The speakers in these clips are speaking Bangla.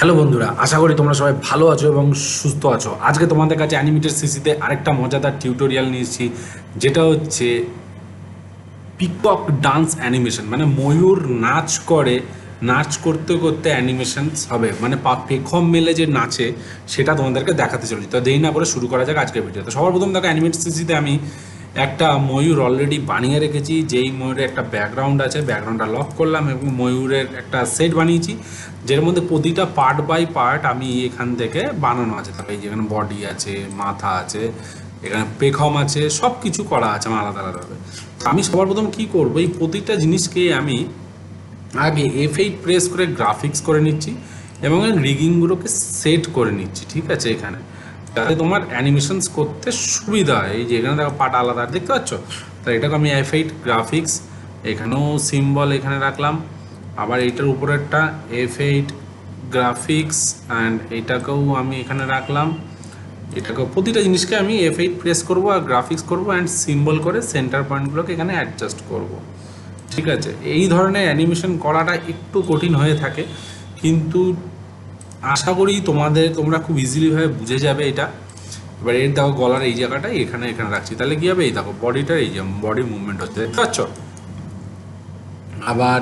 হ্যালো বন্ধুরা, আশা করি তোমরা সবাই ভালো আছো এবং সুস্থ আছো। আজকে তোমাদের কাছে অ্যানিমেটেড সিসিতে আরেকটা মজাদার টিউটোরিয়াল নিয়েছি, যেটা হচ্ছে পিকক ডান্স অ্যানিমেশন। মানে ময়ূর নাচ করে, নাচ করতে করতে অ্যানিমেশনস হবে, মানে পেখম মেলে যে নাচে সেটা তোমাদেরকে দেখাতে চলেছি। তো দেরি না করে শুরু করা যাক আজকের ভিডিও। তো সবার প্রথম দেখো, অ্যানিমেটেড সিসিতে আমি একটা ময়ূর অলরেডি বানিয়ে রেখেছি, যেই ময়ূরের একটা ব্যাকগ্রাউন্ড আছে, ব্যাকগ্রাউন্ডটা লক করলাম এবং ময়ূরের একটা সেট বানিয়েছি, যের মধ্যে প্রতিটা পার্ট বাই পার্ট আমি এখান থেকে বানানো আছে। তারপরে যেখানে বডি আছে, মাথা আছে, এখানে পেখম আছে, সব কিছু করা আছে আমার আলাদা আলাদাভাবে। আমি সবার প্রথম কী করবো, এই প্রতিটা জিনিসকে আমি আগে F8 প্রেস করে গ্রাফিক্স করে নিচ্ছি এবং রিগিংগুলোকে সেট করে নিচ্ছি, ঠিক আছে, এখানে যাতে তোমার অ্যানিমেশনস করতে সুবিধা হয়। এই যে এখানে দেখো পার্ট আলাদা দেখতে পাচ্ছ, তাই এটাকে আমি F8 গ্রাফিক্স, এখানেও সিম্বল এখানে রাখলাম, আবার এইটার উপরেরটা F8 গ্রাফিক্স অ্যান্ড এইটাকেও আমি এখানে রাখলাম। এটাকেও প্রতিটা জিনিসকে আমি F8 প্রেস করব আর গ্রাফিক্স করব অ্যান্ড সিম্বল করে সেন্টার পয়েন্টগুলোকে এখানে অ্যাডজাস্ট করব, ঠিক আছে। এই ধরনের অ্যানিমেশন করাটা একটু কঠিন হয়ে থাকে, কিন্তু আশা করি তোমরা খুব ইজিলিভাবে বুঝে যাবে এটা। এবার এর দেখো গলার এই জায়গাটা এখানে এখানে রাখছি, তাহলে কী হবে, এই দেখো বডিটার এই যে বডি মুভমেন্ট হচ্ছে, দেখতে পাচ্ছ। আবার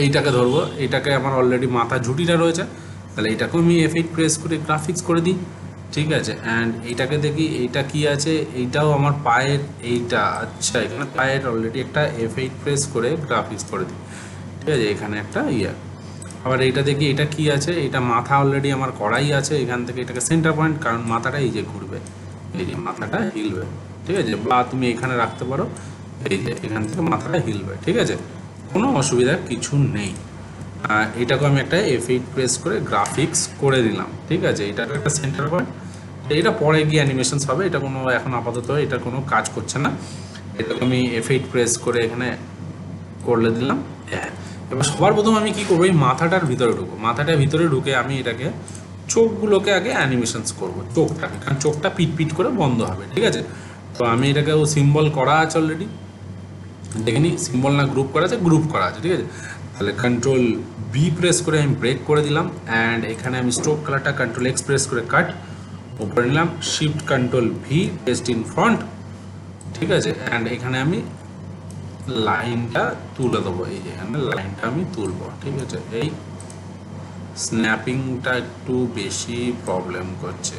এইটাকে ধরবো, এইটাকে আমার অলরেডি মাথা ঝুঁটিটা রয়েছে, তাহলে এইটাকেও আমি F8 প্রেস করে গ্রাফিক্স করে দিই, ঠিক আছে। অ্যান্ড এইটাকে দেখি এইটা কি আছে, এইটাও আমার পায়ের এইটা, আচ্ছা এখানে পায়ের অলরেডি একটা F8 প্রেস করে গ্রাফিক্স করে দিই, ঠিক আছে। এখানে একটা আবার এইটা দেখি এটা কি আছে, এটা মাথা অলরেডি আমার করাই আছে, এখান থেকে এটাকে সেন্টার পয়েন্ট, কারণ মাথাটা এই যে ঘুরবে, এই যে মাথাটা হিলবে, ঠিক আছে। বা তুমি এখানে রাখতে পারো, এই যে এখান থেকে মাথাটা হিলবে, ঠিক আছে, কোনো অসুবিধা কিছু নেই। এটাকে আমি একটা F8 প্রেস করে গ্রাফিক্স করে দিলাম, ঠিক আছে। এটাকে একটা সেন্টার পয়েন্ট, এটা পরে গিয়ে অ্যানিমেশনস হবে, এটা কোনো এখন আপাতত এটা কোনো কাজ করছে না। এটাকে আমি F8 প্রেস করে এখানে করলে দিলাম, হ্যাঁ। এবার সবার প্রথম আমি কি করবো, এই মাথাটার ভিতরে ঢুকবো, মাথাটার ভিতরে ঢুকে আমি এটাকে চোখগুলোকে আগে অ্যানিমেশনস করবো, চোখটাকে, কারণ চোখটা পিট পিট করে বন্ধ হবে, ঠিক আছে। তো আমি এটাকেও সিম্বল করা আছে অলরেডি, দেখিনি সিম্বল না গ্রুপ করা আছে, গ্রুপ করা আছে, ঠিক আছে। তাহলে কন্ট্রোল বি প্রেস করে আমি ব্রেক করে দিলাম, অ্যান্ড এখানে আমি স্ট্রোক কালারটা কন্ট্রোল এক্স প্রেস করে কাট উপরে নিলাম, shift control V paste in front, ঠিক আছে। অ্যান্ড এখানে আমি লাইনটা তুলে দেবো, এই যে এখানে লাইনটা আমি তুলবো, ঠিক আছে। এই স্ন্যাপিংটা একটু বেশি প্রবলেম করছে,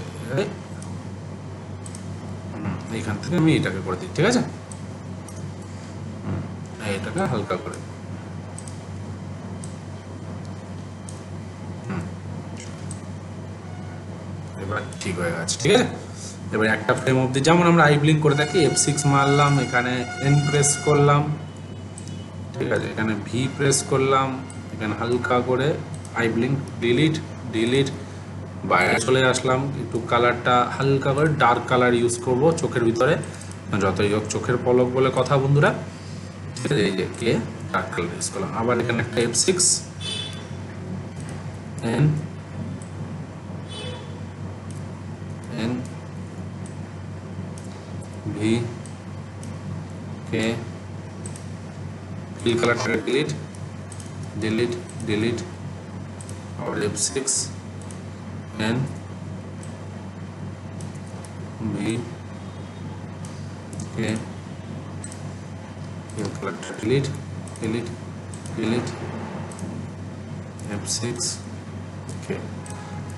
এইখান থেকে আমি এটাকে করে দিই, ঠিক আছে। এটাকে হালকা করে, এবার ঠিক হয়ে গেছে, ঠিক আছে। এবার একটা ফ্রেম অবধি যেমন আমরা আই ব্লিঙ্ক করে থাকি, F6 মারলাম, এখানে এন প্রেস করলাম, ঠিক আছে, এখানে ভি প্রেস করলাম, এখানে হালকা করে আই ব্লিঙ্ক, ডিলিট ডিলিট, বাইরে চলে আসলাম, একটু কালারটা হালকা করে ডার্ক কালার ইউজ করব চোখের ভিতরে, যতই হোক চোখের পলক বলে কথা বন্ধুরা, ঠিক আছে। এই যে কে ডার্ক কালার ইউজ করলাম, আবার এখানে একটা F6 N N V K fill কালারটা ডিলিট ডিলিট ডিলিট, আবার F6 N V K fill কালারটা ডিলিট ডিলিট ডিলিট, F6 কে,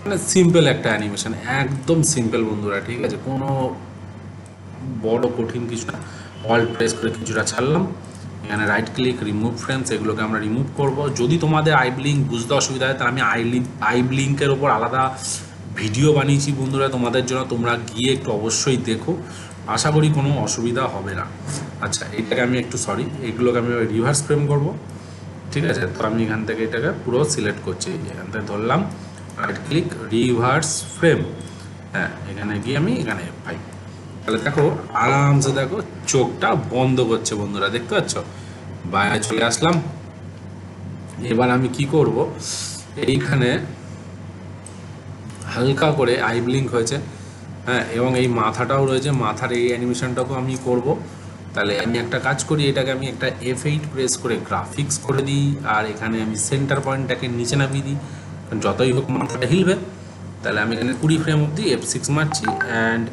মানে সিম্পল একটা অ্যানিমেশন, একদম সিম্পল বন্ধুরা, ঠিক আছে, কোনো বড় কঠিন কিছু না। অল্ট প্রেস করে কিছুটা ছাড়লাম, এখানে রাইট ক্লিক রিমুভ ফ্রেমস, এগুলোকে আমরা রিমুভ করব। যদি তোমাদের আই ব্লিঙ্ক বুঝতে অসুবিধা হয়, তাহলে আমি আই ব্লিঙ্কের ওপর আলাদা ভিডিও বানিয়েছি বন্ধুরা তোমাদের জন্য, তোমরা গিয়ে একটু অবশ্যই দেখো, আশা করি কোনো অসুবিধা হবে না। আচ্ছা, এটাকে আমি একটু সরি, এইগুলোকে আমি রিভার্স ফ্রেম করব, ঠিক আছে। তো আমি এখান থেকে এটাকে পুরো সিলেক্ট করছি, এখান থেকে ধরলাম, রাইট ক্লিক রিভার্স ফ্রেম, হ্যাঁ, এখানে গিয়ে আমি এখানে পাই, তাহলে দেখো আরামসে দেখো চোখটা বন্ধ করছে বন্ধুরা, দেখতে পাচ্ছ। বাইরে চলে আসলাম, এবার আমি কি করব, এইখানে হালকা করে আই ব্লিঙ্ক হয়েছে, হ্যাঁ, এবং এই মাথাটাও রয়েছে, মাথার এই অ্যানিমেশনটাকেও আমি করব। তাহলে আমি একটা কাজ করি, এটাকে আমি একটা F8 প্রেস করে গ্রাফিক্স করে দিই, আর এখানে আমি সেন্টার পয়েন্টটাকে নিচে নামিয়ে দিই, যতই হোক মাথাটা হিলবে। তাহলে আমি এখানে 20 ফ্রেম অবধি F6 মারছি অ্যান্ড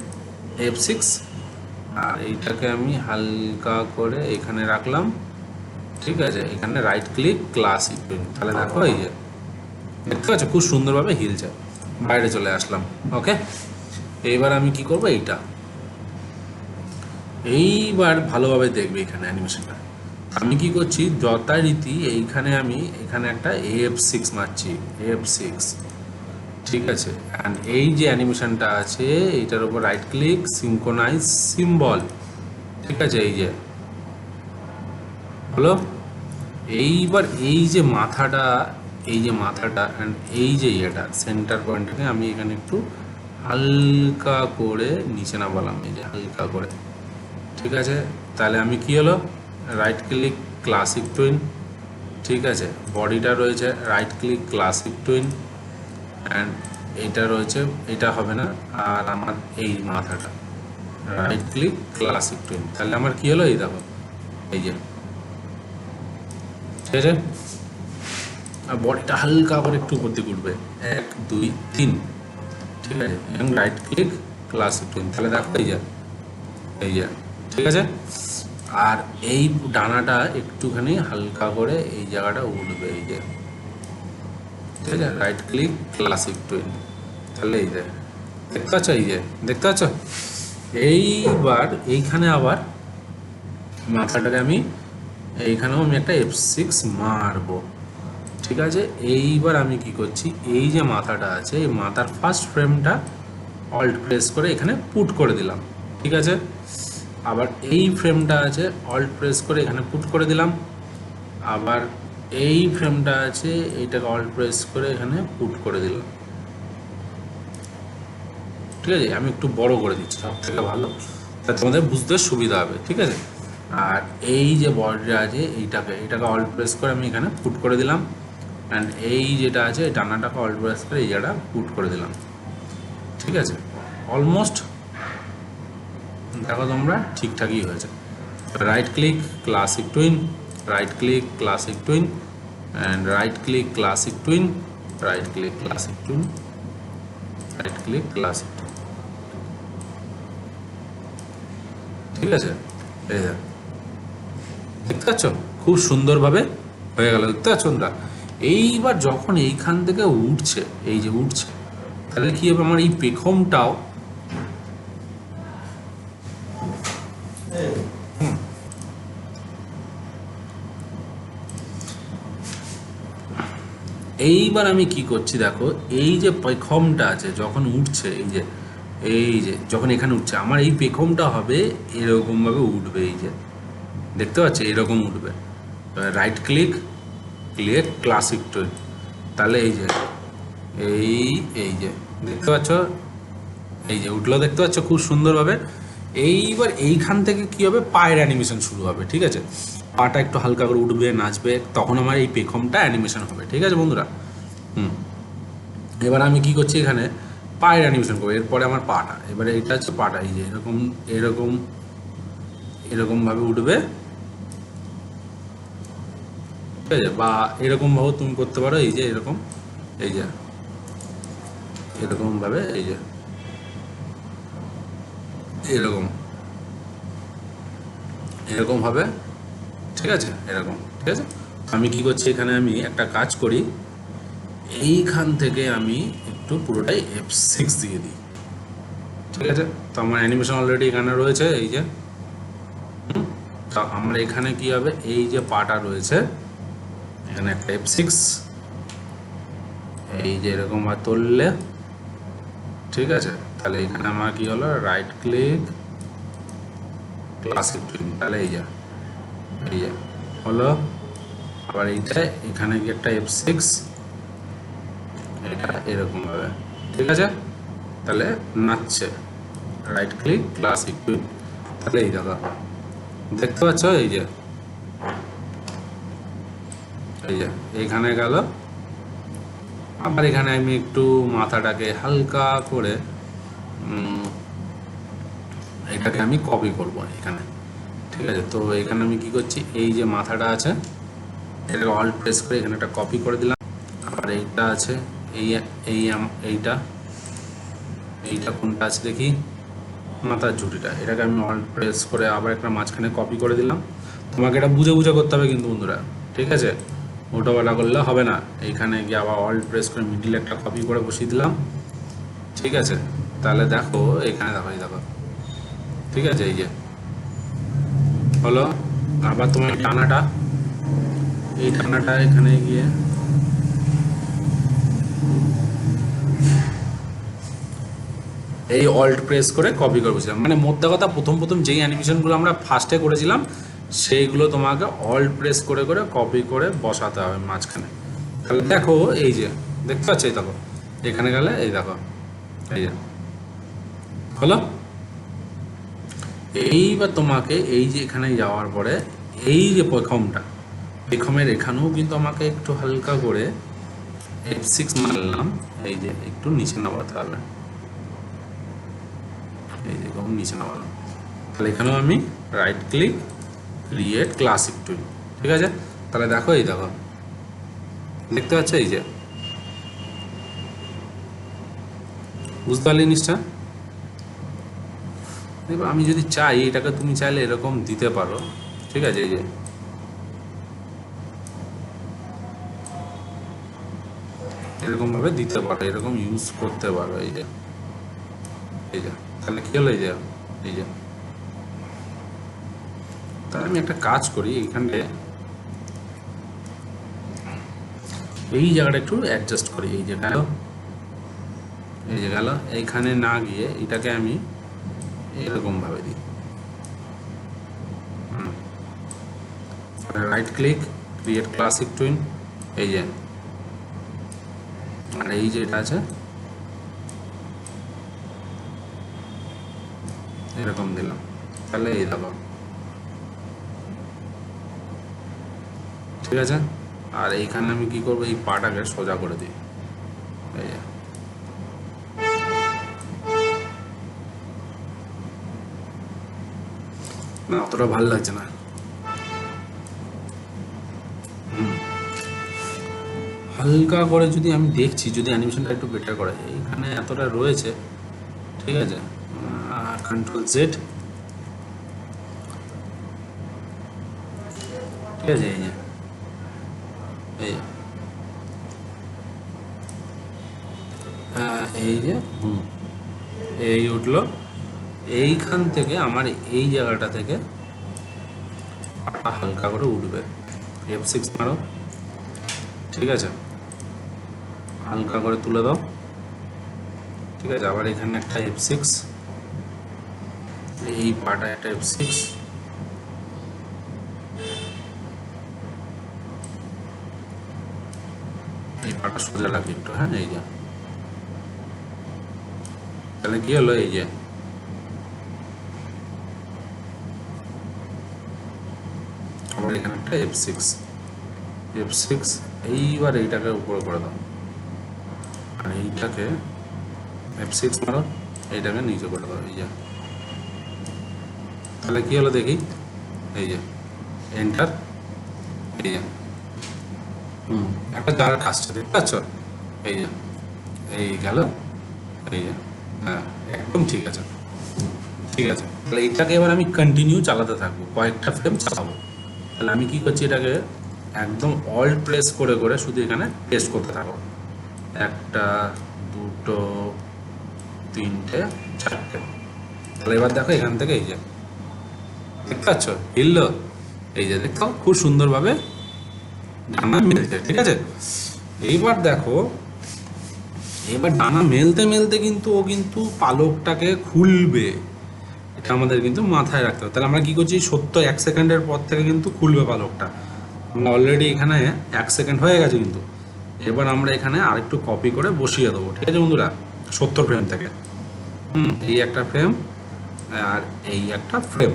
F6, আর এইটাকে আমি হালকা করে এখানে রাখলাম। ঠিক আছে, এখানে রাইট ক্লিক ক্লাসিক টুইন, তাহলে দেখো এই যে দেখতে পাচ্ছ খুব সুন্দরভাবে হিলছে। বাইরে চলে আসলাম। ওকে, এইবার আমি কি করব, এইবার ভালোভাবে দেখবে এখানে অ্যানিমেশনটা। আমি কি করছি, যথারীতি এইখানে আমি এখানে একটা F6 মারছি, F6। ঠিক আছে, অ্যান্ড এই যে অ্যানিমেশনটা আছে এইটার উপর রাইট ক্লিক সিঙ্ক্রোনাইজ সিম্বল। ঠিক আছে, এই যে হলো। এইবার এই যে মাথাটা অ্যান্ড এই যে এটা সেন্টার পয়েন্টটাকে আমি এখানে একটু হালকা করে নিচে নামালাম, এই যে হালকা করে। ঠিক আছে, তাহলে আমি কি হলো, রাইট ক্লিক ক্লাসিক টুইন। ঠিক আছে, বডিটা রয়েছে right click classic twin and এইটা রয়েছে, এটা হবে না, আর আমার এই মাথাটা রাইট ক্লিক ক্লাসিক টুইন। তাহলে আমার কি হলো, এই দেখো এই যে, ঠিক আছে। আর বডিটা হালকা করে একটু উপর দিকে উঠবে, 1 2 3। ঠিক আছে, এবং রাইট ক্লিক ক্লাসিক টুইন, তাহলে দেখো এই যে ঠিক আছে। আর এই ডানাটা একটুখানি হালকা করে এই জায়গাটা উঠবে, এই যে ঠিক আছে, রাইট ক্লিক ক্লাসিক টুইন, তাহলে এই যে দেখতে পাচ্ছ, এই যে দেখতে পাচ্ছ। এইবার এইখানে আবার মাথাটাকে আমি এইখানেও আমি একটা F6 মারবো। ঠিক আছে, এইবার আমি কি করছি, এই যে মাথাটা আছে এই মাথার ফার্স্ট ফ্রেমটা অল্ট প্রেস করে এখানে পুট করে দিলাম। ঠিক আছে, আবার এই ফ্রেমটা আছে অল্ট প্রেস করে এখানে পুট করে দিলাম। আবার এই ফ্রেমটা আছে এইটাকে অল্ট প্রেস করে এখানে পুট করে দিলাম। ঠিক আছে, আমি একটু বড় করে দিচ্ছি, সব থেকে ভালো, তা তোমাদের বুঝতে সুবিধা হবে। ঠিক আছে, আর এই যে বডিটা আছে এইটাকে অল্ট প্রেস করে আমি এখানে পুট করে দিলাম অ্যান্ড এই যেটা আছে এই ডানাটাকে অল্ট প্রেস করে এই জায়গাটা পুট করে দিলাম। ঠিক আছে, অলমোস্ট দেখো তোমরা ঠিকঠাকই হয়েছে। Right click classic twin, right click classic twin and right click classic twin, right click classic twin, right click classic twin. ঠিক আছে, এই দেখতে পাচ্ছ খুব সুন্দরভাবে হয়ে গেল, দেখতে পাচ্ছ তোমরা। এইবার যখন এইখান থেকে উঠছে, এই যে উঠছে, তাহলে কি হবে, আমার এই পেখমটাও এইবার আমি কি করছি দেখো, এই যে পেখমটা আছে যখন উঠছে, এই যে যখন এখানে উঠছে আমার এই পেখমটা হবে এরকমভাবে উঠবে, এই যে দেখতে পাচ্ছ এরকম উঠবে। Right click click classic twin, তাহলে এই যে এই যে দেখতে পাচ্ছ, এই যে উঠলো, দেখতে পাচ্ছ খুব সুন্দরভাবে। এইবার এইখান থেকে কি হবে, পায়ের অ্যানিমেশন শুরু হবে। ঠিক আছে, পাটা একটু হালকা করে উঠবে, নাচবে, তখন আমার এই পেখমটা অ্যানিমেশন হবে। ঠিক আছে বন্ধুরা, এবার আমি কি করছি, এখানে পায়ের অ্যানিমেশন করবো। এরপরে আমার পাটা, এবারে এটা হচ্ছে পাটা, এই যে এরকম এরকম এরকমভাবে উঠবে। ঠিক আছে, বা এরকমভাবে তুমি করতে পারো, এই যে এরকম, এই যে এরকমভাবে, এই যে এরকম হবে। ঠিক আছে, এরকম। ঠিক আছে, আমি কি করছি, এখানে আমি একটা কাজ করি, এইখান থেকে আমি একটু পুরোটাই F6 দিয়ে দিই। ঠিক আছে, তো আমার অ্যানিমেশন অলরেডি এখানে রয়েছে, এই যে তো আমার এখানে কি হবে, এই যে পাটা রয়েছে এখানে একটা F6, এই যে এরকম ভাবে তুললে। ঠিক আছে, তাহলে এখানে আমার কি হলো, রাইট ক্লিক ক্লাসিক টুইন, তাহলে এই যে হলো। আবার এইটা এখানে কি একটা F6, এটা এরকম ভাবে। ঠিক আছে, তাহলে নাচছে, রাইট ক্লিক ক্লাসিক টুইন, তাহলে এই দেখো দেখতে পাচ্ছ, এই যে এইখানে গেল। আবার এখানে আমি একটু মাথাটাকে হালকা করে এটাকে আমি কপি করব এখানে। ঠিক আছে, তো এখানে আমি কি করছি, এই যে মাথাটা আছে এটাকে অল্ট প্রেস করে এখানে একটা কপি করে দিলাম। আবার এইটা আছে এই এই এইটা এইটা কোনটা আছে দেখি, মাথার ঝুঁটিটা, এটাকে আমি অল্ট প্রেস করে আবার একটা মাঝখানে কপি করে দিলাম। তোমাকে এটা বুঝে বুঝে করতে হবে কিন্তু বন্ধুরা, ঠিক আছে, ওটাপাটা করলে হবে না। এইখানে গিয়ে আবার অল্ট প্রেস করে মিডিলে একটা কপি করে বসিয়ে দিলাম, ঠিক আছে। তাহলে দেখো এখানে দেখো, এই দেখো, ঠিক আছে, এই যে হলো। আবার তোমার টানাটা, এই টানাটা এখানে গিয়ে এই অল্ট প্রেস করে কপি করে বসেছিলাম। মানে মোদ্দা কথা, প্রথম প্রথম যেই অ্যানিমেশনগুলো আমরা ফার্স্টে করেছিলাম সেইগুলো তোমাকে অল্ট প্রেস করে করে কপি করে বসাতে হবে মাঝখানে। তাহলে দেখো এই যে দেখতে পাচ্ছ, এই দেখো এখানে গেলে এই দেখো, এই যে হলো। এইবার তোমাকে এই যে এখানে যাওয়ার পরে এই যে প্রথমটা, প্রথমের এখানেও কিন্তু আমাকে একটু হালকা করে F6 মারলাম, এই যে একটু নিচে নামাতে হবে, এই যে কখন নিচে নামালাম। তাহলে এখানেও আমি রাইট ক্লিক, ক্রিয়েট ক্লাসিক টুল, ঠিক আছে। তাহলে দেখো এই দেখো, দেখতে পাচ্ছ, এই যে বুঝতে পারলি জিনিসটা। এবার আমি যদি চাই এটাকে, তুমি চাইলে এরকম দিতে পারো, ঠিক আছে, এই যে এরকম ভাবে দিতে পারো, এরকম ইউজ করতে পারো, এই যে এই যে তাহলে কি হলো, এই যে এই যে তাহলে আমি একটা কাজ করি, এইখানে এই জায়গাটা একটু অ্যাডজাস্ট করি, এই যে গেল, এই যে গেল, এইখানে না গিয়ে এটাকে আমি এরকম ভাবে দিই, right click, create classic twin, এই যে, আর এই যে এটা আছে এরকম দিলাম। তাহলে এই দেখো, ঠিক আছে। আর এইখানে আমি কি করবো, এই পাটাকে সোজা করে দিই, এই যে না, অতটা ভালো লাগছে না। হালকা করে যদি আমি দেখছি, যদি অ্যানিমেশনটা একটু বেটার করে, এইখানে এতটা রয়েছে, ঠিক আছে, কন্ট্রোল জেড, ঠিক আছে, এই যে এই যে এই যে এই উঠলো, এইখান থেকে আমার এই জায়গাটা থেকে হালকা করে উঠবে, F6 মারো, ঠিক আছে, হালকা করে তুলে দাও, ঠিক আছে। আবার এখানে একটা F6, এই পাটা একটা F6, এই পাটা সোজা রাখি একটু, হ্যাঁ, এই যে তাহলে কি হলো, এই যে আবার এখানে একটা F6, এইবার এইটাকে উপরে করে দাও, আর এইটাকে F6 মারো, এইটাকে নিচে করে দাও, এই যে তাহলে কি হলো দেখি, এই যে এন্টার, এই যে একটা জায়গা আসছে, দেখতে পাচ্ছ, এই যে এই গেল, এই যে হ্যাঁ, একদম ঠিক আছে, ঠিক আছে। তাহলে এটাকে এবার আমি কন্টিনিউ চালাতে থাকবো, কয়েকটা ফ্রেম চালাবো। তাহলে আমি কি করছি, এটাকে একদম অল্ট প্রেস করে করে শুধু এখানে পেস্ট করতে থাকবো, একটা, দুটো, তিনটে, চারটে। তাহলে এবার দেখো এখান থেকে এই যে দেখতে পাচ্ছ হিললো, এই যে দেখো খুব সুন্দরভাবে ডানা মেলছে, ঠিক আছে। এইবার দেখো, এবার ডানা মেলতে মেলতে কিন্তু ও কিন্তু পালকটাকে খুলবে, এটা আমাদের কিন্তু মাথায় রাখতে হবে। তাহলে আমরা কি করছি, 1 সেকেন্ডের পর থেকে কিন্তু খুলবে পালকটা, আমরা অলরেডি এখানে 1 সেকেন্ড হয়ে গেছে কিন্তু। এবার আমরা এখানে আরেকটু কপি করে বসিয়ে দেবো, ঠিক আছে বন্ধুরা, 70 ফ্রেম থেকে, এই একটা ফ্রেম আর এই একটা ফ্রেম,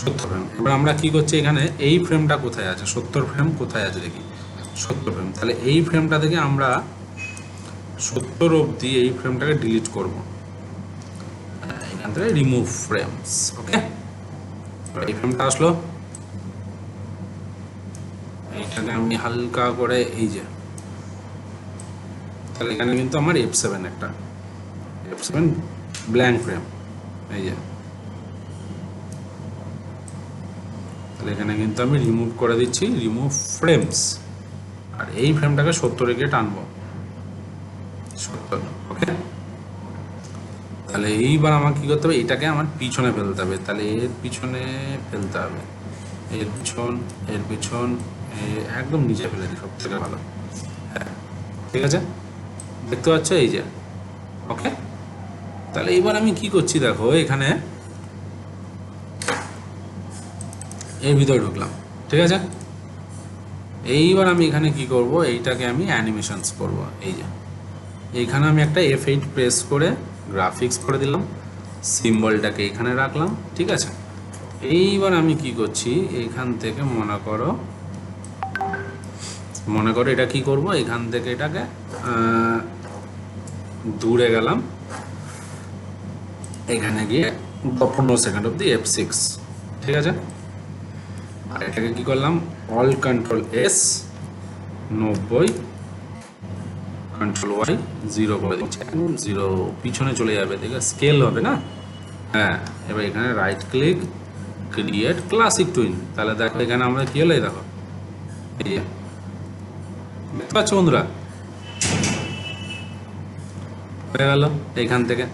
70 ফ্রেম। এবার আমরা কি করছি, এখানে এই ফ্রেমটা কোথায় আছে, 70 ফ্রেম কোথায় আছে দেখি, 70 ফ্রেম। তাহলে এই ফ্রেমটা থেকে আমরা 70 অবধি এই ফ্রেমটাকে ডিলিট করব, এখান থেকে রিমুভ ফ্রেমস, ওকে। এই ফ্রেমটা আসলো, এইটাকে আমি হালকা করে এই যে তাহলে এখানে কিন্তু আমার F7 একটা F7 ব্ল্যাঙ্ক ফ্রেম, এই যে। তাহলে এখানে কিন্তু আমি রিমুভ করে দিচ্ছি, রিমুভ ফ্রেমস, আর এই ফ্রেমটাকে 70 গিয়ে টানবো, 70, ওকে। তাহলে এইবার আমার কি করতে হবে, এটাকে আমার পিছনে ফেলতে হবে, তাহলে এর পিছনে ফেলতে হবে, এর পিছন, এর পিছন, একদম নিচে ফেলে দিই, সব থেকে ভালো। হ্যাঁ, ঠিক আছে, দেখতে পাচ্ছ, এই যে, ওকে। তাহলে এইবার আমি কি করছি দেখো, এখানে এর ভিতরে ঢুকলাম, ঠিক আছে। এইবার আমি এখানে কি করব, এইটাকে আমি অ্যানিমেশনস করব, এই যে। এইখানে আমি একটা F8 প্রেস করে গ্রাফিক্স করে দিলাম, সিম্বলটাকে এখানে রাখলাম, ঠিক আছে। এইবার আমি কি করছি, এইখান থেকে মনে করো এটা কি করব, এখান থেকে এটাকে দূরে গেলাম, এখানে গিয়ে 15 সেকেন্ড অবধি F6, ঠিক আছে। আর এটাকে কি করলাম, all control S 90, control Y 0 করে দিচ্ছি, একদম 0, পিছনে চলে যাবে, দেখে স্কেল হবে না। হ্যাঁ, এবার এখানে right click, create classic twin, তাহলে দেখো এখানে আমরা কি হলো, দেখো, এই যে, দেখতে পাচ্ছ বন্ধুরা, হয়ে গেল এখান থেকে।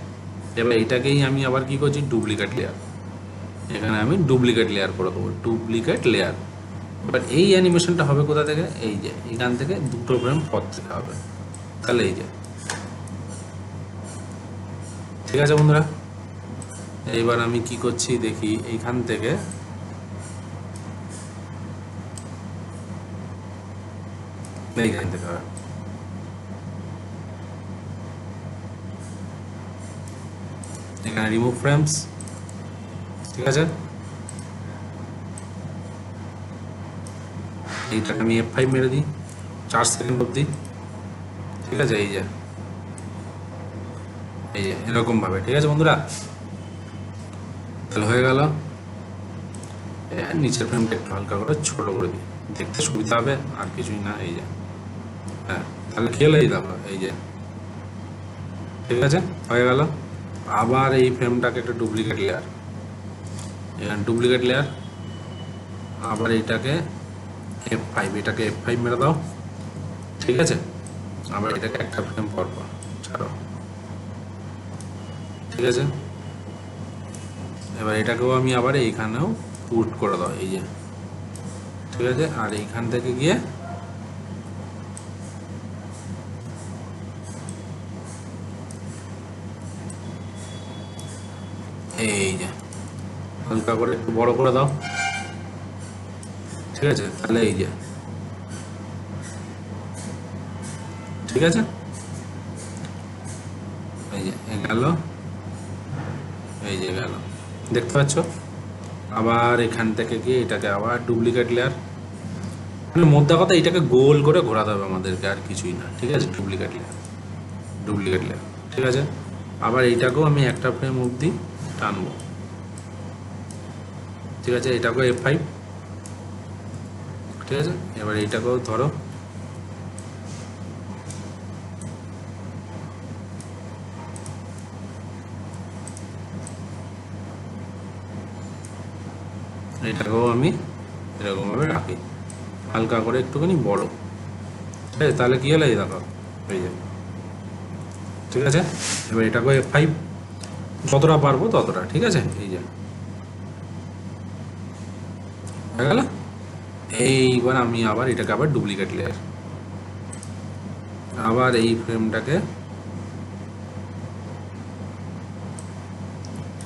এবার এটাকেই আমি আবার কি করছি, ডুপ্লিকেট লেয়ার, এখানে আমি ডুপ্লিকেট লেয়ার করে দেবো, ডুপ্লিকেট লেয়ার। এবার এই অ্যানিমেশনটা হবে কোথা থেকে, এই যে এখান থেকে 2 ফ্রেম পর থেকে হবে, তাহলে এই যে, ঠিক আছে বন্ধুরা। এইবার আমি কি করছি দেখি, এইখান থেকে এইখান থেকে হবে, এখানে রিমুভ ফ্রেমস, ঠিক আছে। এইটাকে আমি F5 মেরে দিই 4 সেকেন্ড অবধি, ঠিক আছে, এই যে, এই যে এরকম ভাবে, ঠিক আছে বন্ধুরা। তাহলে হয়ে গেল। নিচের ফ্রেমটা একটু হালকা করে ছোট করে দিই, দেখতে সুবিধা হবে, আর কিছুই না, এই যে। হ্যাঁ, তাহলে খেলেই দেখো, এই যে, ঠিক আছে, হয়ে গেল। আবার এই ফ্রেমটাকে একটা ডুপ্লিকেট লেয়ার, এখানে ডুপ্লিকেট লেয়ার, আবার এইটাকে F5, এটাকে F5 মেরে দাও, ঠিক আছে। আবার এটাকে একটা ফ্রেম পর পর ছাড়ো, ঠিক আছে। এবার এটাকেও আমি আবার এইখানেও পুট করে দাও, এই যে, ঠিক আছে। আর এইখান থেকে গিয়ে এই যে হালকা করে একটু বড় করে দাও, ঠিক আছে। তাহলে এই যে, ঠিক আছে, এই যে গেল, এই যে গেল, দেখতে পাচ্ছ। আবার এখান থেকে গিয়ে এটাকে আবার ডুপ্লিকেট লেয়ার, মানে মোদ্দা কথা এটাকে গোল করে ঘোরাতে হবে আমাদেরকে, আর কিছুই না, ঠিক আছে। ডুপ্লিকেট লেয়ার, ডুপ্লিকেট লেয়ার, ঠিক আছে। আবার এইটাকেও আমি একটা ফ্রেম অবধি টানবো, ঠিক আছে। এটাকেও F5, ঠিক আছে। এবার এইটাকেও ধরো, এটাকেও আমি এরকমভাবে রাখি, হালকা করে একটুখানি বড়, ঠিক আছে। তাহলে কি হলো, এই দেখো, এই যে, ঠিক আছে। এবার এটাকেও F5, যতটা পারবো ততটা, ঠিক আছে, এই যে, হয়ে গেল। এইবার আমি আবার এটাকে আবার ডুপ্লিকেট লেয়ার, আবার এই ফ্রেমটাকে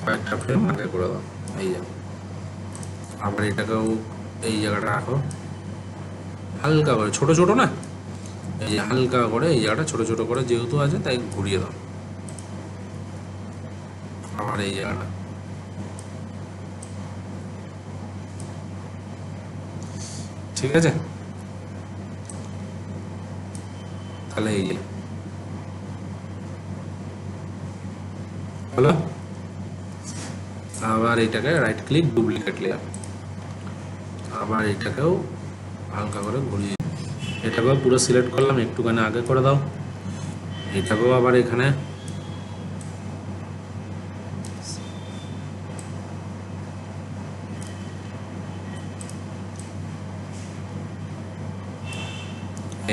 কয়েকটা ফ্রেম আগে করে দাও, এই যে। আবার এটাকেও এই জায়গাটা রাখো, হালকা করে, ছোট ছোট না, এই যে হালকা করে এই জায়গাটা ছোট ছোট করে যেহেতু আছে তাই ঘুরিয়ে দাও, আবার এই জায়গাটা, ঠিক আছে। তাহলে এই যে হলো। আবার এটাকে রাইট ক্লিক, ডুপ্লিকেট লেয়ার, আবার এটাকেও হালকা করে ঘুরিয়ে, এটাকেও পুরো সিলেক্ট করলাম, একটুখানি আগে করে দাও, এটাকেও আবার এখানে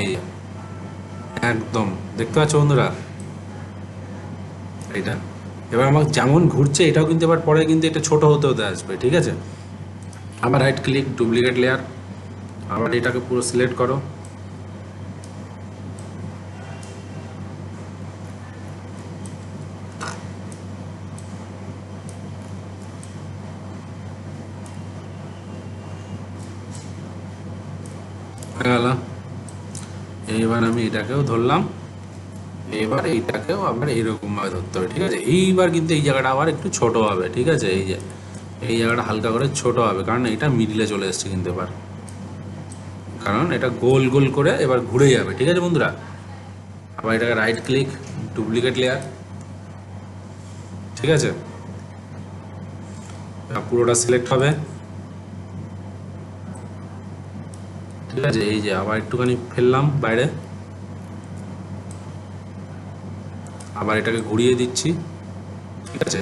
এই একদম দেখতে পাচ্ছ বন্ধুরা এটা। এবার আমার যেমন ঘুরছে এটাও কিন্তু এবার পরে কিন্তু এটা ছোট হতে হতে আসবে, ঠিক আছে। আবার রাইট ক্লিক, ডুপ্লিকেট লেয়ার, আবার এটাকে পুরো সিলেক্ট করো, হয়ে গেল। এইবার আমি এটাকেও ধরলাম, এবার এইটাকেও আবার এইরকম ভাবে ধরতে হবে, ঠিক আছে। এইবার কিন্তু এই জায়গাটা আবার একটু ছোট হবে, ঠিক আছে। এই যে এই জায়গাটা হালকা করে ছোট হবে, কারণ এটা মিডিলে চলে এসছে কিন্তু এবার, কারণ এটা গোল গোল করে এবার ঘুরে যাবে, ঠিক আছে বন্ধুরা। আবার এটাকে রাইট ক্লিক, ডুপ্লিকেট লেয়ার, ঠিক আছে। পুরোটা সিলেক্ট হবে, ঠিক আছে। এই যে আবার একটুখানি ফেললাম বাইরে, আবার এটাকে ঘুরিয়ে দিচ্ছি, ঠিক আছে।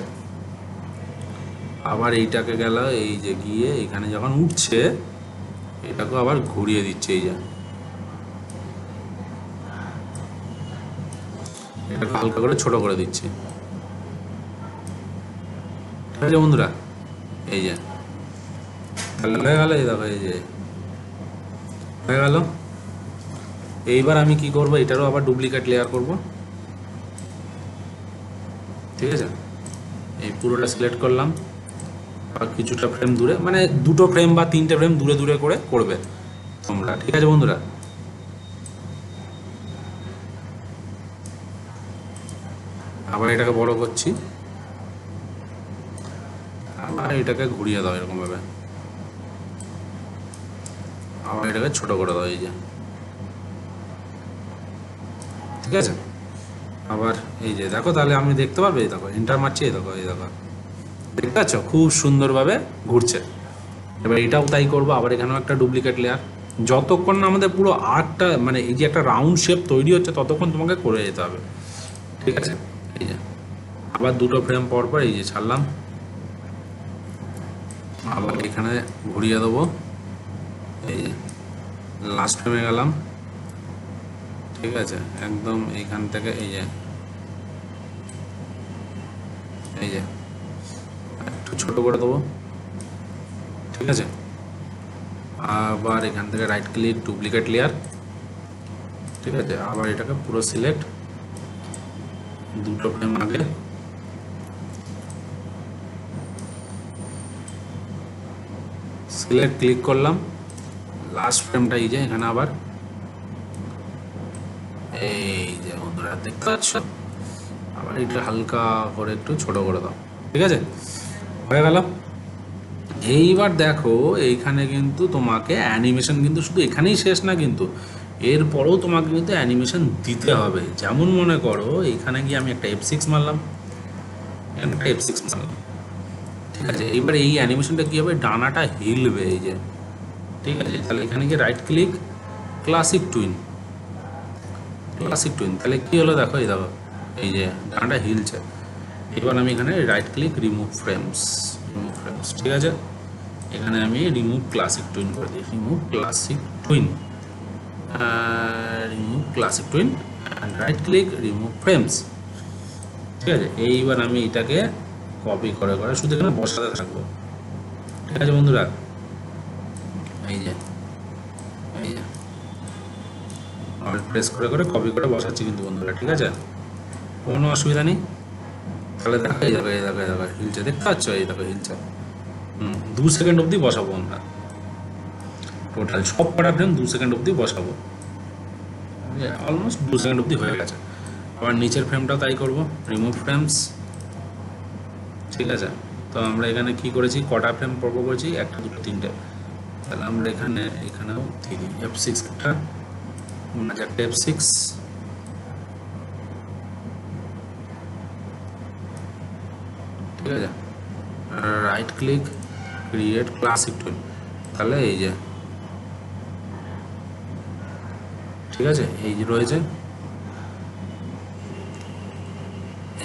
আবার এইটাকে গেল, এই যে গিয়ে এখানে যখন উঠছে এটাকে আবার ঘুরিয়ে দিচ্ছে, এই যে এটাকে হালকা করে ছোট করে দিচ্ছি, ঠিক আছে বন্ধুরা। এই যে হয়ে গেল, এই দেখো এই যে হয়ে গেল। এইবার আমি কি করব, এটারও আবার ডুপ্লিকেট লেয়ার করব, ঠিক আছে। এই পুরোটা সিলেক্ট করলাম, আর কিছুটা ফ্রেম দূরে, মানে 2টো ফ্রেম বা 3টে ফ্রেম দূরে দূরে করে করবে তোমরা, ঠিক আছে বন্ধুরা। আবার এটাকে বড় করছি, আবার এটাকে ঘুরিয়ে দাও এরকম ভাবে, আবার এটাকে ছোট করে দাও, এই যে ঠিক আছে। আবার এই যে দেখো, তাহলে আমি দেখতে পারবে, এই দেখো এন্টার মারছি, এই দেখো, এই দেখো দেখতে পাচ্ছ খুব সুন্দরভাবে ঘুরছে। এবার এটাও তাই করবো, আবার এখানেও একটা ডুপ্লিকেট লেয়ার, যতক্ষণ না আমাদের পুরো আর্টটা, মানে এই যে একটা রাউন্ড শেপ তৈরি হচ্ছে ততক্ষণ তোমাকে করে যেতে হবে, ঠিক আছে। এই যে আবার 2টো ফ্রেম পর পর এই যে ছাড়লাম, আবার এখানে ঘুরিয়ে দেবো, এই যে লাস্ট ফ্রেমে গেলাম, ঠিক আছে। একদম এইখান থেকে এই যে একটু ছোট করে দেবো, ঠিক আছে। আবার এখান থেকে রাইট ক্লিক, ডুপ্লিকেট লেয়ার, ঠিক আছে। আবার এটাকে পুরো সিলেক্ট, 2টো ফ্রেম আগে, সিলেক্ট ক্লিক করলাম, লাস্ট ফ্রেমটা এই যে এখানে আবার এই যে বন্ধুরা দেখতে পাচ্ছ, আবার এটা হালকা করে একটু ছোট করে দাও, ঠিক আছে। হয়ে গেল। এইবার দেখো এইখানে কিন্তু তোমাকে অ্যানিমেশন কিন্তু শুধু এখানেই শেষ না, কিন্তু এরপরেও তোমাকে কিন্তু অ্যানিমেশন দিতে হবে। যেমন মনে করো এইখানে গিয়ে আমি একটা F6 মারলাম, একটা F6 মারলাম, ঠিক আছে। এইবার এই অ্যানিমেশনটা কী হবে, ডানাটা হিলবে, এই যে ঠিক আছে। তাহলে এখানে গিয়ে right click, classic twin, classic twin, তাহলে কী হলো দেখো, এই দেখো এই যে ডানাটা হিলছে। এবার আমি এখানে right click, remove frames, remove frames, ঠিক আছে। এখানে আমি রিমুভ ক্লাসিক টুইন করে দিই, remove classic twin, remove classic twin, and right click, remove frames, ঠিক আছে। এইবার আমি এটাকে কপি করে করে শুধু এখানে বসাতে থাকবো, ঠিক আছে বন্ধুরা। এই যে এই যে প্রেস করে করে কপি করে বসাচ্ছি কিন্তু বন্ধুরা, ঠিক আছে, কোনো অসুবিধা নেই। তাহলে দেখো এই দেখো, এই দেখো, এই দেখো হিলছে, দেখতে পাচ্ছ, এই দেখো হিলছে। 2 সেকেন্ড অবধি বসাবো আমরা, টোটাল সব কটা ফ্রেম 2 সেকেন্ড অবধি বসাবো, অলমোস্ট 2 সেকেন্ড অবধি হয়ে গেছে। আবার নিচের ফ্রেমটাও তাই করবো, রিমুভ ফ্রেমস, ঠিক আছে। তো আমরা এখানে কি করেছি, কটা ফ্রেম পরপর করেছি, 1 2 3 তাহলে আমরা এখানে এখানেও দিয়ে দিই F6 একটা, একটা F6, ঠিক আছে। Right click, create classic twin, তাহলে এই যে ঠিক আছে, এই যে রয়েছে,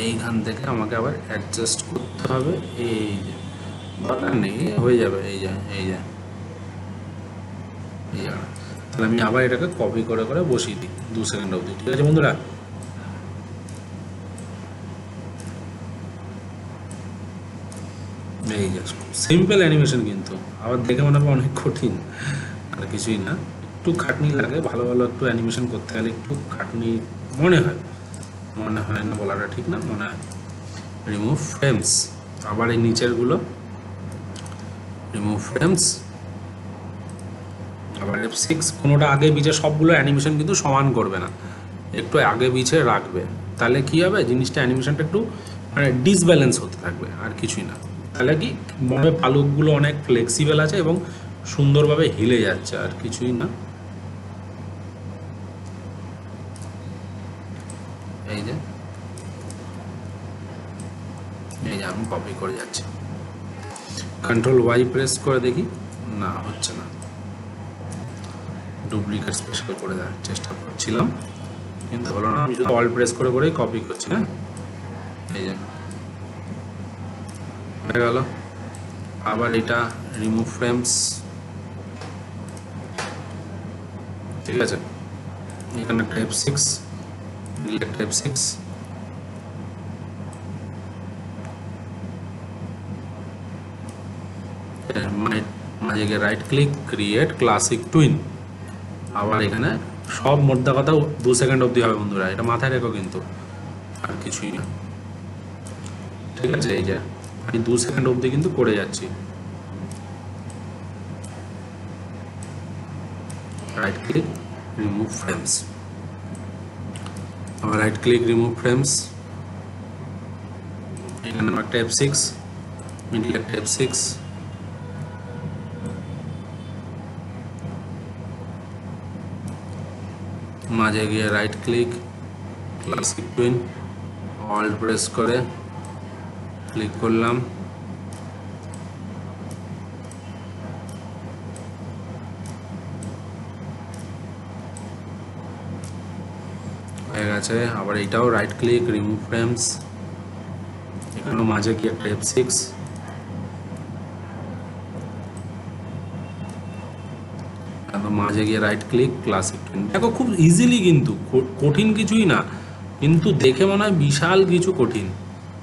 এইখান থেকে আমাকে আবার অ্যাডজাস্ট করতে হবে। এই যে দরকার নেই, হয়ে যাবে। এই যে এই যে এই জায়গা, তাহলে আমি আবার এটাকে কপি করে করে বসিয়ে দিই 2 সেকেন্ড অবধি। ঠিক আছে বন্ধুরা, এই যে সিম্পল অ্যানিমেশন, কিন্তু আবার দেখে মনে হবে অনেক কঠিন, আর কিছুই না। একটু খাটনি লাগে, ভালো ভালো একটু অ্যানিমেশন করতে গেলে একটু খাটনি মনে হয়, মনে হয় না বলাটা ঠিক না, মনে হয়। রিমুভ ফ্রেমস, আবার এই নিচেরগুলো রিমুভ ফ্রেমস, আবার F6। কোনোটা আগে পিছে, সবগুলো অ্যানিমেশন কিন্তু সমান করবে না, একটু আগে পিছে রাখবে, তাহলে কি হবে জিনিসটা, অ্যানিমেশনটা একটু মানে ডিসব্যালেন্স হতে থাকবে, আর কিছুই না। তাহলে কি মনে হয় পালকগুলো অনেক ফ্লেক্সিবল আছে এবং সুন্দরভাবে হিলে যাচ্ছে, আর কিছুই না। এই যে এই যে আমি কপি করে যাচ্ছি, কন্ট্রোল ওয়াই প্রেস করে দেখি, না হচ্ছে না, ডুপ্লিকেট স্পেশাল করে দেওয়ার চেষ্টা করছিলাম কিন্তু হলো না। আমি শুধু অল প্রেস করে করেই কপি করছি। হ্যাঁ, এই যে হয়ে গেল। আবার এটা রিমুভ ফ্রেমস, ঠিক আছে, এখানে একটা F6, একটা F6, মাঝে গিয়ে right click, create classic twin. আবার এখানে সব মোদ্দা কথা 2 সেকেন্ড অবধি হবে বন্ধুরা, এটা মাথায় রেখো কিন্তু, আর কিছুই না। ঠিক আছে, এই যে আমি 2 সেকেন্ড অবধি কিন্তু করে যাচ্ছি। রাইট ক্লিক, রিমুভ ফ্রেমস, আবার রাইট ক্লিক, রিমুভ ফ্রেমস, এখানে একটা F6, মিডিল একটা F6, মাঝে গিয়ে right click, classic tween, alt press করে ক্লিক করলাম, হয়ে গেছে। আবার এইটাও রাইট ক্লিক, রিমুভ ফ্রেমস, এখানেও মাঝে গিয়ে একটা F6, মাঝে গিয়ে রাইট ক্লিক, ক্লাসিক টুইন। দেখো খুব ইজিলি, কিন্তু কঠিন কিছুই না, কিন্তু দেখে মনে হয় বিশাল কিছু কঠিন।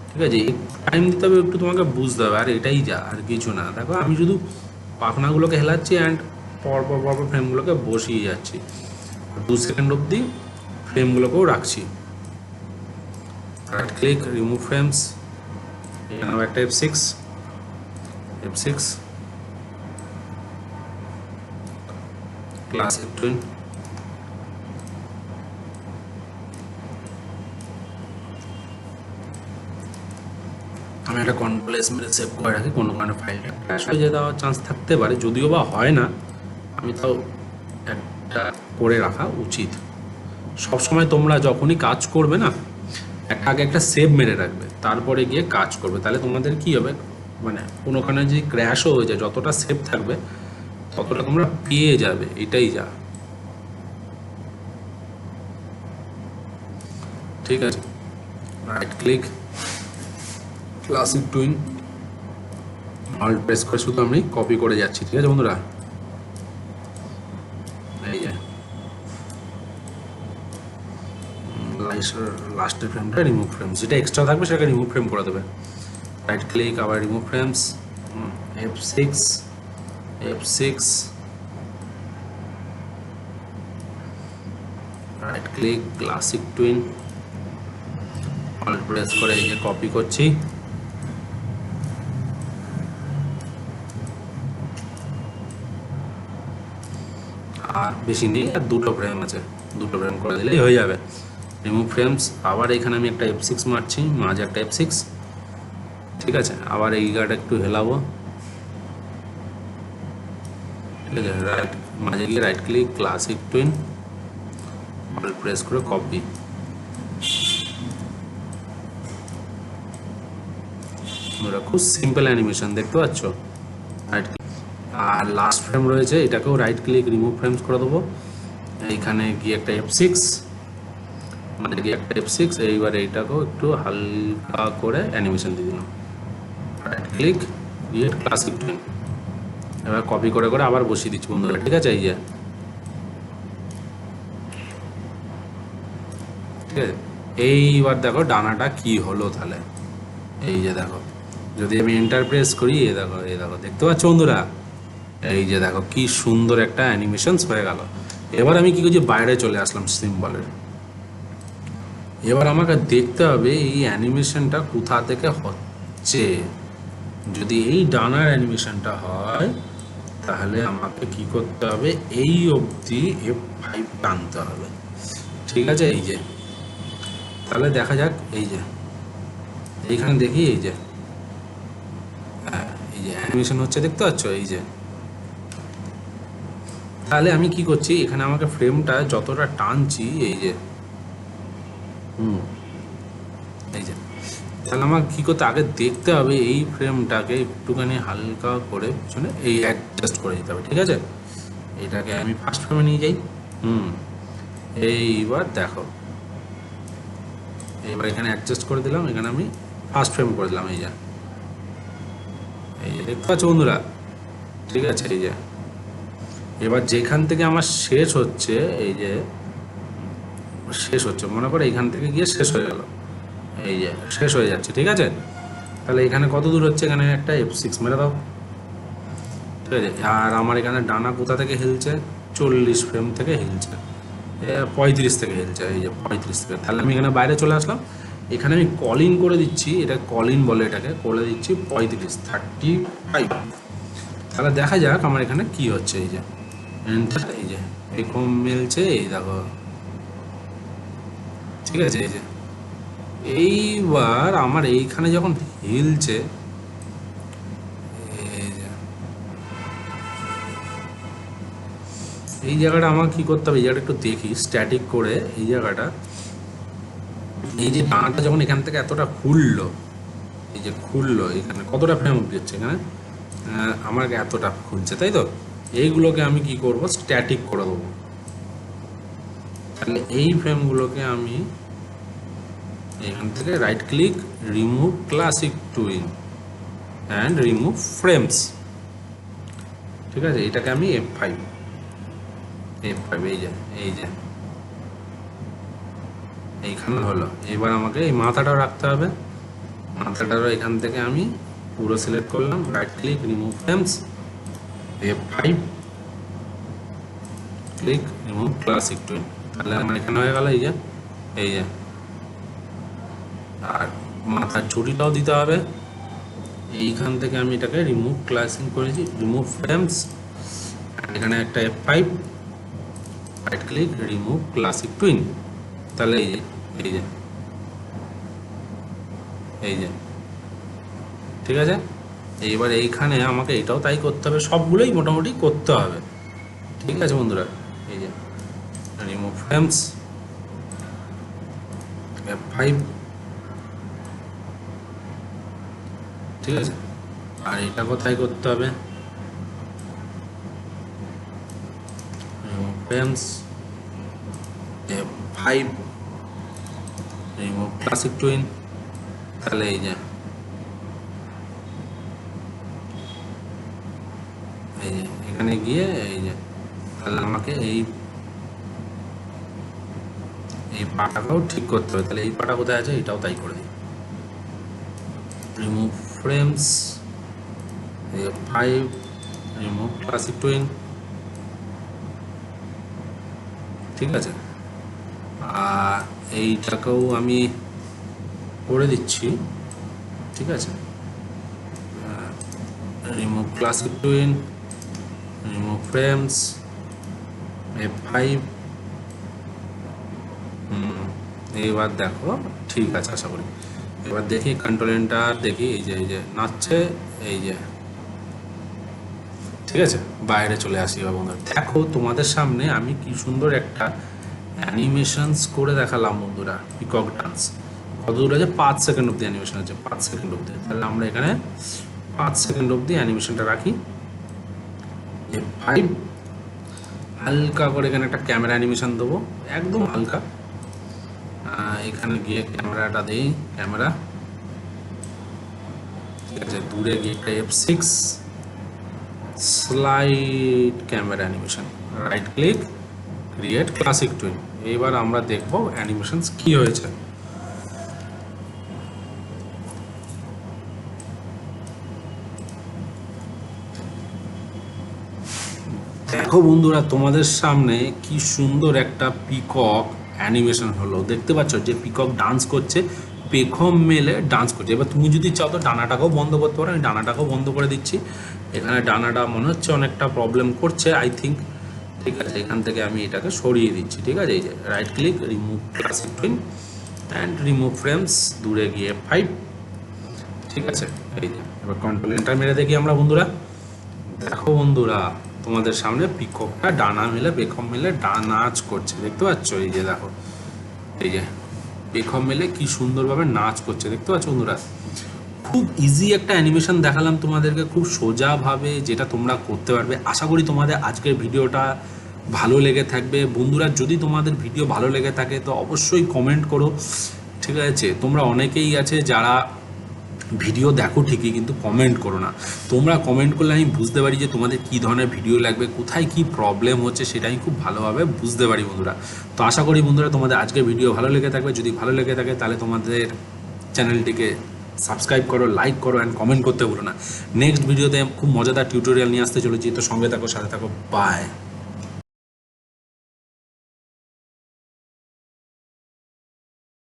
ঠিক আছে, টাইম দিতে হবে, একটু তোমাকে বুঝতে হবে, আর এটাই যা, আর কিছু না। দেখো আমি শুধু পাখনাগুলোকে হেলাচ্ছি অ্যান্ড পরপর পরপর ফ্রেমগুলোকে বসিয়ে যাচ্ছি, 2 সেকেন্ড অবধি ফ্রেমগুলোকেও রাখছি। রাইট ক্লিক, রিমুভ ফ্রেমস, এখানেও একটা F6, F6, ক্লাসিক টুইন, আমি একটা কন্ট্রোল এস মেরে সেভ করে রাখি, কোনো কারণে ফাইলটা ক্র্যাশ হয়ে যেতে হওয়ার চান্স থাকতে পারে, যদিও বা হয় না, আমি তাও একটা করে রাখা উচিত। সবসময় তোমরা যখনই কাজ করবে না, আগে একটা সেভ মেরে রাখবে, তারপরে গিয়ে কাজ করবে, তাহলে তোমাদের কি হবে, মানে কোনোখানে যদি ক্র্যাশও হয়ে যায়, যতটা সেভ থাকবে ততটা তোমরা পেয়ে যাবে, এটাই যা। ঠিক আছে, right click, classic tween, alt press করে শুধু আমি কপি করে যাচ্ছি। ঠিক আছে বন্ধুরা, এই যে লাস্টের ফ্রেমটা রিমুভ ফ্রেম, যেটা এক্সট্রা থাকবে সেটাকে রিমুভ ফ্রেম করে দেবে। রাইট ক্লিক, আবার remove frames, F6, F6, right click, classic tween, alt press করে এই যে কপি করছি, আর বেশি নেই, আর 2টো ফ্রেম আছে, 2টো ফ্রেম করে দিলেই হয়ে যাবে। রিমুভ ফ্রেমস, আবার এখানে আমি একটা F6 মারছি, মাঝে একটা F6, ঠিক আছে। আবার এই গাটা একটু হেলাবো, ঠিক আছে, রাইট মাঝে গিয়ে right click, classic tween, alt press করে কপি। খুব সিম্পল অ্যানিমেশন, দেখতে পাচ্ছ। রাইট, আর লাস্ট ফ্রেম রয়েছে, এটাকেও রাইট ক্লিক, রিমুভ ফ্রেমস করে দেবো, এইখানে গিয়ে একটা F6, মানে কি একটা F6, এইবার এইটাকেও একটু হালকা করে অ্যানিমেশন দিয়ে দিলাম, right click, create classic twin. এবার কপি করে করে আবার বসিয়ে দিচ্ছি বন্ধুরা, ঠিক আছে? এই যে ঠিক আছে, এইবার দেখো ডানাটা কি হলো তাহলে। এই যে দেখো, যদি আমি এন্টার প্রেস করি, এই দেখো, এই দেখো, দেখতে পাচ্ছ বন্ধুরা? এই যে দেখো কি সুন্দর একটা অ্যানিমেশনস হয়ে গেল। এবার আমি কি করছি, বাইরে চলে আসলাম সিম্বলের। এবার আমাকে দেখতে হবে এই অ্যানিমেশনটা কোথা থেকে হচ্ছে। যদি এই ডানার অ্যানিমেশনটা হয়, তাহলে আমাকে কি করতে হবে, এই অবধি F5 টানতে হবে, ঠিক আছে? এই যে তাহলে দেখা যাক, এই যে এইখানে দেখি, এই যে হ্যাঁ, এই যে অ্যানিমেশন হচ্ছে, দেখতে পাচ্ছ? এই যে তাহলে আমি কি করছি, এখানে আমাকে ফ্রেমটা যতটা টানছি, এই যে এই যে, তাহলে আমার কী করতে, আগে দেখতে হবে এই ফ্রেমটাকে একটুখানি হালকা করে পিছনে এই অ্যাডজাস্ট করে দিতে হবে, ঠিক আছে? এটাকে আমি ফার্স্ট ফ্রেমে নিয়ে যাই। এইবার দেখো, এইবার এখানে অ্যাডজাস্ট করে দিলাম, এখানে আমি ফার্স্ট ফ্রেম করে দিলাম। এই যে দেখতে পাচ্ছ বন্ধুরা? ঠিক আছে, এই যে এবার যেখান থেকে আমার শেষ হচ্ছে, এই যে শেষ হচ্ছে, মনে করো এইখান থেকে গিয়ে শেষ হয়ে গেল, এই যে শেষ হয়ে যাচ্ছে, ঠিক আছে? তাহলে এখানে কত দূর হচ্ছে, এখানে একটা F6 মেরে দাও, ঠিক আছে? আর আমার এখানে ডানা কোথা থেকে হিলছে, 40 ফ্রেম থেকে হিলছে, 35 থেকে হিলছে, এই যে 35 থেকে। তাহলে আমি এখানে বাইরে চলে আসলাম, এখানে আমি কলিং করে দিচ্ছি, এটা কলিং বলে, এটাকে করে দিচ্ছি 35। তাহলে দেখা যাক আমার এখানে কি হচ্ছে। এই যে এন্টার, এই যে এরকম মিলছে, এই দেখো, ঠিক আছে? এই যে এইবার আমার এইখানে যখন হিলছে, এই যে এই জায়গাটা আমার কি করতে হবে, এই জায়গাটা একটু দেখি স্ট্যাটিক করে, এই জায়গাটা, এই যে ডানাটা যখন এখান থেকে এতটা খুললো, এই যে খুললো, এখানে কতটা ফ্রেম অব্দি হচ্ছে, এখানে আমার এতটা খুলছে, তাই তো? এইগুলোকে আমি কি করব, স্ট্যাটিক করে দেবো। তাহলে এই ফ্রেমগুলোকে আমি এখান থেকে right click, remove classic twin and remove frames, ঠিক আছে? এটাকে আমি F5, এই যে এই যে এইখানে হলো। এবার আমাকে এই মাথাটাও রাখতে হবে, মাথাটারও এখান থেকে আমি পুরো সিলেক্ট করলাম, right click, remove frames, F5, click, remove classic twin. তাহলে আমার এখানে হয়ে গেল, এই যে আর মাথার ছুটিটাও দিতে হবে। এইখান থেকে আমি এটাকে রিমুভ ক্লাসিং করেছি, রিমুভ ফ্রেমস, এখানে একটা F5, right click, remove classic twin. তাহলে এই যে এই যে ঠিক আছে? এইবার এইখানে আমাকে এটাও তাই করতে হবে, সবগুলোই মোটামুটি করতে হবে, ঠিক আছে বন্ধুরা? এই যে রিমুভ ফ্রেমস, F5, ঠিক আছে? আর এটা কোথায় করতে হবে, remove frames, F5, remove classic twin. তাহলে এই যে এখানে গিয়ে, এই যে তাহলে আমাকে এই পাটাটাও ঠিক করতে হবে। তাহলে এই পাটা কোথায় আছে, এটাও তাই করে দিই, remove frames, F5, remove classic twin, ঠিক আছে? আর এইটাকেও আমি করে দিচ্ছি, ঠিক আছে? Remove classic twin, remove frames, F5। এইবার দেখো ঠিক আছে আশা করি। এবার দেখি কন্ট্রোল এন্টার, দেখি এই যে নাচছে, এই যে ঠিক আছে? বাইরে চলে আসি। এবার বন্ধুরা দেখো, তোমাদের সামনে আমি কি সুন্দর একটা অ্যানিমেশনস করে দেখালাম বন্ধুরা, পিকক ডান্স। কত দূর আছে, 5 সেকেন্ড অব্দি অ্যানিমেশন আছে, 5 সেকেন্ড অব্দি। তাহলে আমরা এখানে 5 সেকেন্ড অব্দি অ্যানিমেশনটা রাখি, F5, হালকা করে এখানে একটা ক্যামেরা অ্যানিমেশন দেবো, একদম হালকা, এখানে গিয়ে ক্যামেরাটা দিই, ক্যামেরা, ঠিক আছে, দূরে গিয়ে একটা F6 slide camera animation, right click, create classic twin. এবার আমরা দেখব অ্যানিমেশনস কি হয়েছে। দেখো বন্ধুরা, তোমাদের সামনে কি সুন্দর একটা পিকক অ্যানিমেশন হলো, দেখতে পাচ্ছ যে পিকক ডান্স করছে, পেখম মেলে ডান্স করছে। এবার তুমি যদি চাও তো ডানাটাকেও বন্ধ করতে পারো, আমি ডানাটাকেও বন্ধ করে দিচ্ছি। এখানে ডানাটা মনে হচ্ছে অনেকটা প্রবলেম করছে, আই থিঙ্ক। ঠিক আছে, এখান থেকে আমি এটাকে সরিয়ে দিচ্ছি। ঠিক আছে, এই যে right click, remove classic twin and remove frames, দূরে গিয়ে 5। ঠিক আছে, এই যে এবার কন্ট্রোল এন্টার মেরে দেখি আমরা বন্ধুরা। দেখো বন্ধুরা, তোমাদের সামনে পিককটা ডানা মেলে পেখম মেলে নাচ করছে, দেখতে পাচ্ছ? এই যে দেখো, এই যে পেখম মেলে কি সুন্দরভাবে নাচ করছে, দেখতে পাচ্ছ বন্ধুরা? খুব ইজি একটা অ্যানিমেশন দেখালাম তোমাদেরকে, খুব সোজাভাবে, যেটা তোমরা করতে পারবে। আশা করি তোমাদের আজকের ভিডিওটা ভালো লেগে থাকবে বন্ধুরা। যদি তোমাদের ভিডিও ভালো লেগে থাকে তো অবশ্যই কমেন্ট করো। ঠিক আছে, তোমরা অনেকেই আছে যারা ভিডিও দেখো ঠিকই, কিন্তু কমেন্ট করো না। তোমরা কমেন্ট করলে আমি বুঝতে পারি যে তোমাদের কী ধরনের ভিডিও লাগবে, কোথায় কি প্রবলেম হচ্ছে, সেটা আমি খুব ভালোভাবে বুঝতে পারি বন্ধুরা। তো আশা করি বন্ধুরা তোমাদের আজকের ভিডিও ভালো লেগে থাকবে। যদি ভালো লেগে থাকে তাহলে তোমাদের চ্যানেলটিকে সাবস্ক্রাইব করো, লাইক করো অ্যান্ড কমেন্ট করতে ভুলো না। নেক্সট ভিডিওতে খুব মজাদার টিউটোরিয়াল নিয়ে আসতে চলেছি, তো সঙ্গে থাকো, সাথে থাকো, বাই।